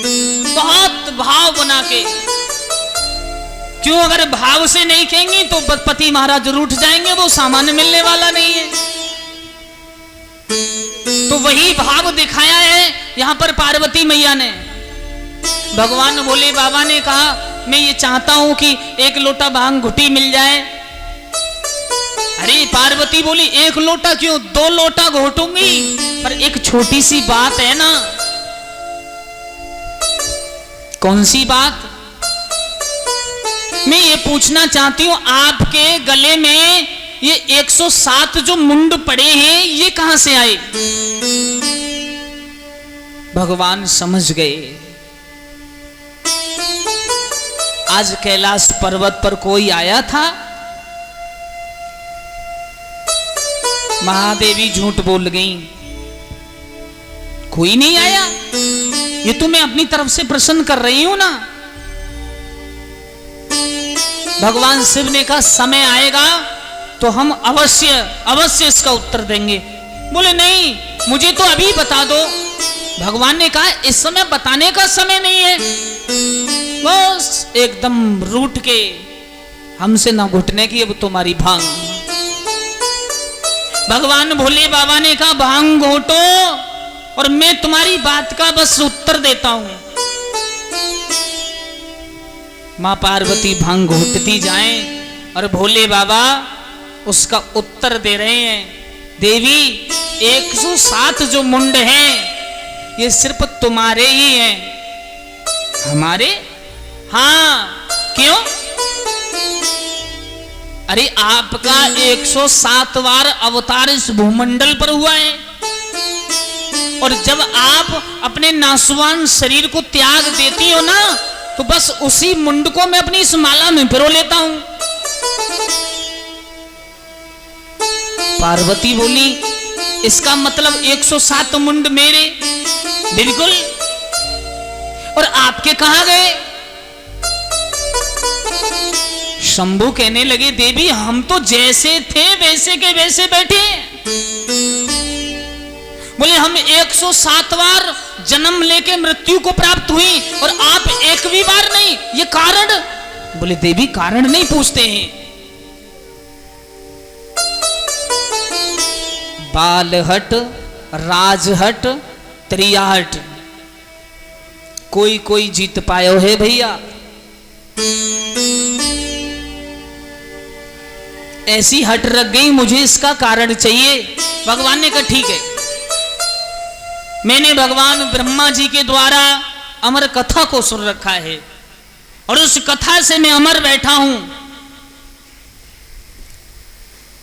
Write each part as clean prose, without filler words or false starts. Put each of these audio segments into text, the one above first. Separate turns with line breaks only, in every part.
बहुत भाव बना के। क्यों? अगर भाव से नहीं कहेंगी तो पति महाराज रूठ जाएंगे, वो सामान्य मिलने वाला नहीं है। तो वही भाव दिखाया है यहां पर पार्वती मैया ने। भगवान भोले बाबा ने कहा मैं ये चाहता हूं कि एक लोटा भांग घुटी मिल जाए। अरे पार्वती बोली एक लोटा क्यों, 2 लोटा घोटूंगी, पर एक छोटी सी बात है ना। कौन सी बात? मैं ये पूछना चाहती हूं आपके गले में ये 107 जो मुंड पड़े हैं ये कहां से आए? भगवान समझ गए आज कैलाश पर्वत पर कोई आया था। महादेवी झूठ बोल गई, कोई नहीं आया, ये तो मैं अपनी तरफ से प्रसन्न कर रही हूं ना। भगवान शिव ने कहा समय आएगा तो हम अवश्य इसका उत्तर देंगे। बोले नहीं, मुझे तो अभी बता दो। भगवान ने कहा इस समय बताने का समय नहीं है। बस एकदम रूठ के हमसे ना घुटने की अब तुम्हारी भांग। भगवान भोले बाबा ने कहा भांग घोटो और मैं तुम्हारी बात का बस उत्तर देता हूं। मां पार्वती भांग घोटती जाएं और भोले बाबा उसका उत्तर दे रहे हैं। देवी 107 जो मुंड हैं ये सिर्फ तुम्हारे ही हैं। हमारे? हाँ। क्यों? अरे आपका 107 बार अवतार इस भूमंडल पर हुआ है, और जब आप अपने नासवान शरीर को त्याग देती हो ना तो बस उसी मुंड को मैं अपनी इस माला में पिरो लेता हूं। पार्वती बोली इसका मतलब 107 मुंड मेरे? बिल्कुल। और आपके कहां गए? शंभू कहने लगे देवी हम तो जैसे थे वैसे के वैसे बैठे। बोले हम 107 बार जन्म लेके मृत्यु को प्राप्त हुई और आप एक भी बार नहीं, ये कारण? बोले देवी कारण नहीं पूछते हैं। बालहट, राजहट, त्रियाहट कोई जीत पायो है भैया। ऐसी हट रख गई, मुझे इसका कारण चाहिए। भगवान ने कहा ठीक है, मैंने भगवान ब्रह्मा जी के द्वारा अमर कथा को सुन रखा है और उस कथा से मैं अमर बैठा हूं।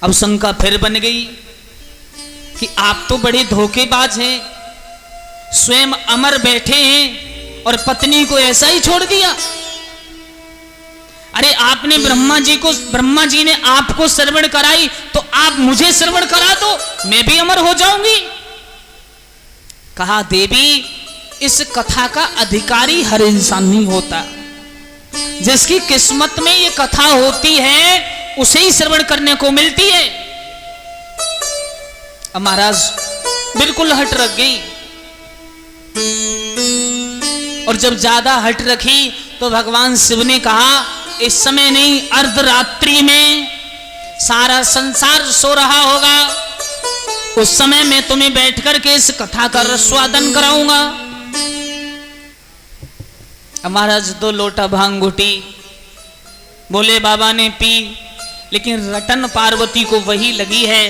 अब शंका फिर बन गई कि आप तो बड़े धोखेबाज हैं, स्वयं अमर बैठे हैं और पत्नी को ऐसा ही छोड़ दिया। अरे आपने ब्रह्मा जी ने आपको श्रवण कराई तो आप मुझे श्रवण करा दो, मैं भी अमर हो जाऊंगी। कहा देवी इस कथा का अधिकारी हर इंसान नहीं होता, जिसकी किस्मत में ये कथा होती है उसे ही श्रवण करने को मिलती है। अब महाराज बिल्कुल हट रख गई, और जब ज्यादा हट रखी तो भगवान शिव ने कहा इस समय नहीं, अर्धरात्रि में सारा संसार सो रहा होगा, उस समय मैं तुम्हें बैठ करके इस कथा का रसवादन कराऊंगा। महाराज 2 लोटा भांग घुटी, भोले बाबा ने पी, लेकिन रटन पार्वती को वही लगी है।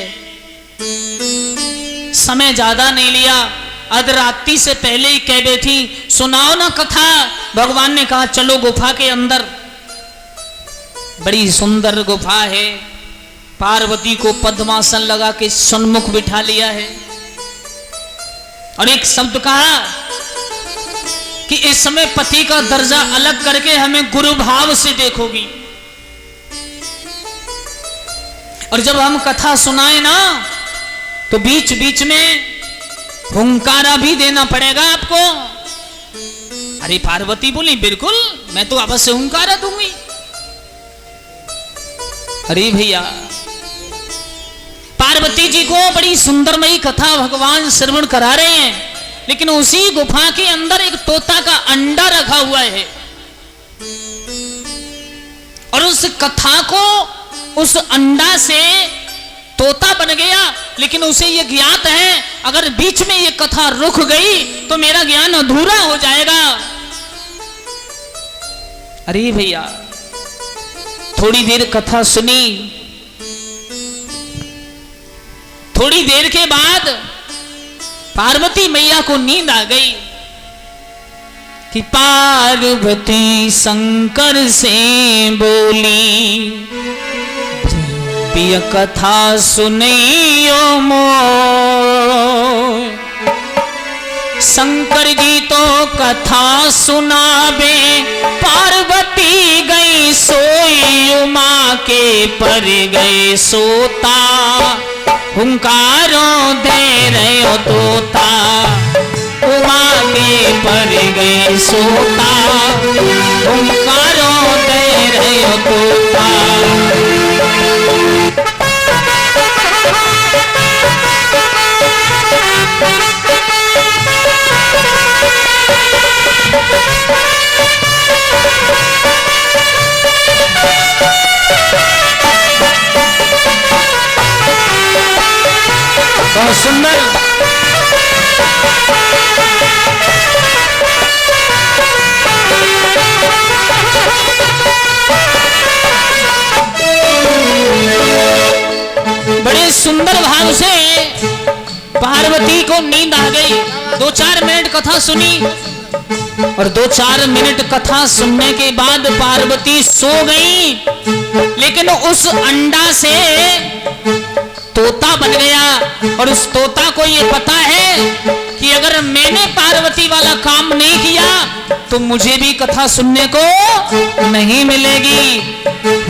समय ज्यादा नहीं लिया, अर्धरात्रि से पहले ही कह बैठी सुनाओ ना कथा। भगवान ने कहा चलो गुफा के अंदर। बड़ी सुंदर गुफा है, पार्वती को पद्मासन लगा के सन्मुख बिठा लिया है और एक शब्द कहा कि इस समय पति का दर्जा अलग करके हमें गुरु भाव से देखोगी, और जब हम कथा सुनाए ना तो बीच बीच में हुंकारा भी देना पड़ेगा आपको। अरे पार्वती बोली बिल्कुल, मैं तो अवश्य हुंकारा दूंगी। अरे भैया पार्वती जी को बड़ी सुंदरमयी कथा भगवान श्रवण करा रहे हैं, लेकिन उसी गुफा के अंदर एक तोता का अंडा उस कथा को उस अंडा से तोता बन गया, लेकिन उसे यह ज्ञात है अगर बीच में यह कथा रुक गई तो मेरा ज्ञान अधूरा हो जाएगा। अरे भैया, थोड़ी देर कथा सुनी, थोड़ी देर के बाद पार्वती मैया को नींद आ गई कि पार्वती शंकर से बोली, प्रिय कथा सुनियो मोर। शंकर जी तो कथा सुनाबे, पार्वती गई सोई, उमा के पर गए सोता, हुंकारों दे रहे हो तोता, उमा के पर गए सोता, हुंकारों दे रहे हो तोता। बहुत सुंदर। बड़े सुंदर भाव से पार्वती को नींद आ गई। 2-4 मिनट कथा सुनी और 2-4 मिनट कथा सुनने के बाद पार्वती सो गई, लेकिन उस अंडा से तोता बन गया और उस तोता को ये पता है कि अगर मैंने पार्वती वाला काम नहीं किया तो मुझे भी कथा सुनने को नहीं मिलेगी।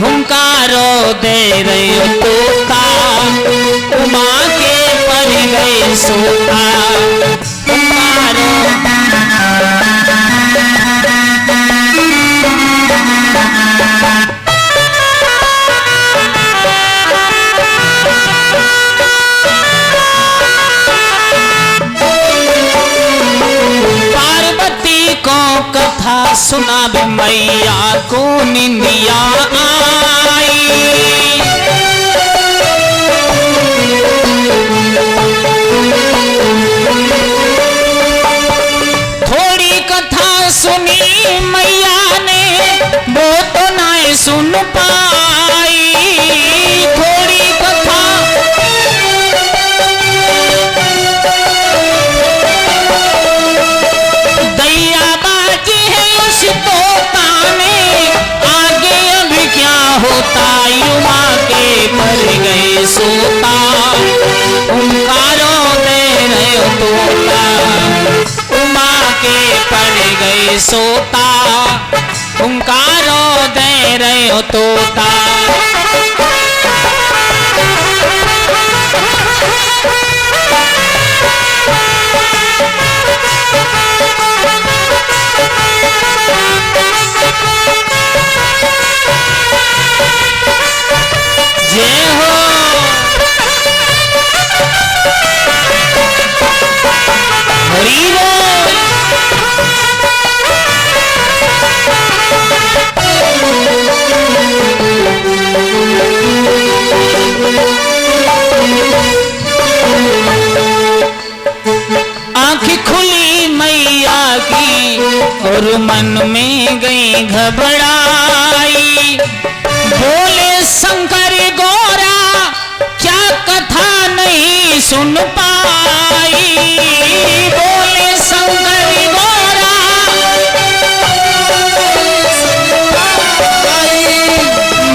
हुंकारो दे रहे हो तोता, उमा के पर गए सोता, हुंकारो। कथा सुना बे मैया को निंदिया आई, थोड़ी कथा सुनी मैया ने वो तो ना सुन पाई, थोड़ी कथा तोता में आगे अब क्या होता, उमा के पर गए सोता, हुंकारों दे रहे हो तोता, उमा के पर गए सोता, हुंकारों दे रहे हो तोता। जय हो। हरि बोल। आँख खुली मैया की और मन में गई घबराई, बोले शंकर गौरा क्या कथा नहीं सुन पाई, बोले शंकर गौरा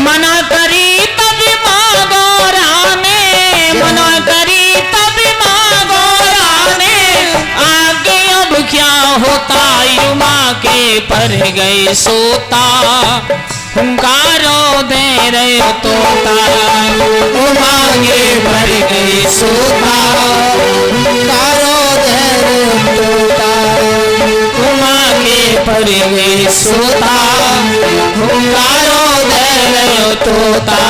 मना करी तब माँ गौरा ने, मना करी तब माँ गौरा ने, आगे अब क्या होता, उमा के पर गए सोता, हुंकारों दे रहे हो तोता, उमा के पर गए सोता, हुंकारों दे रहे हो तोता, उमा के पर गए सोता, हुंकारों दे रहे हो तोता।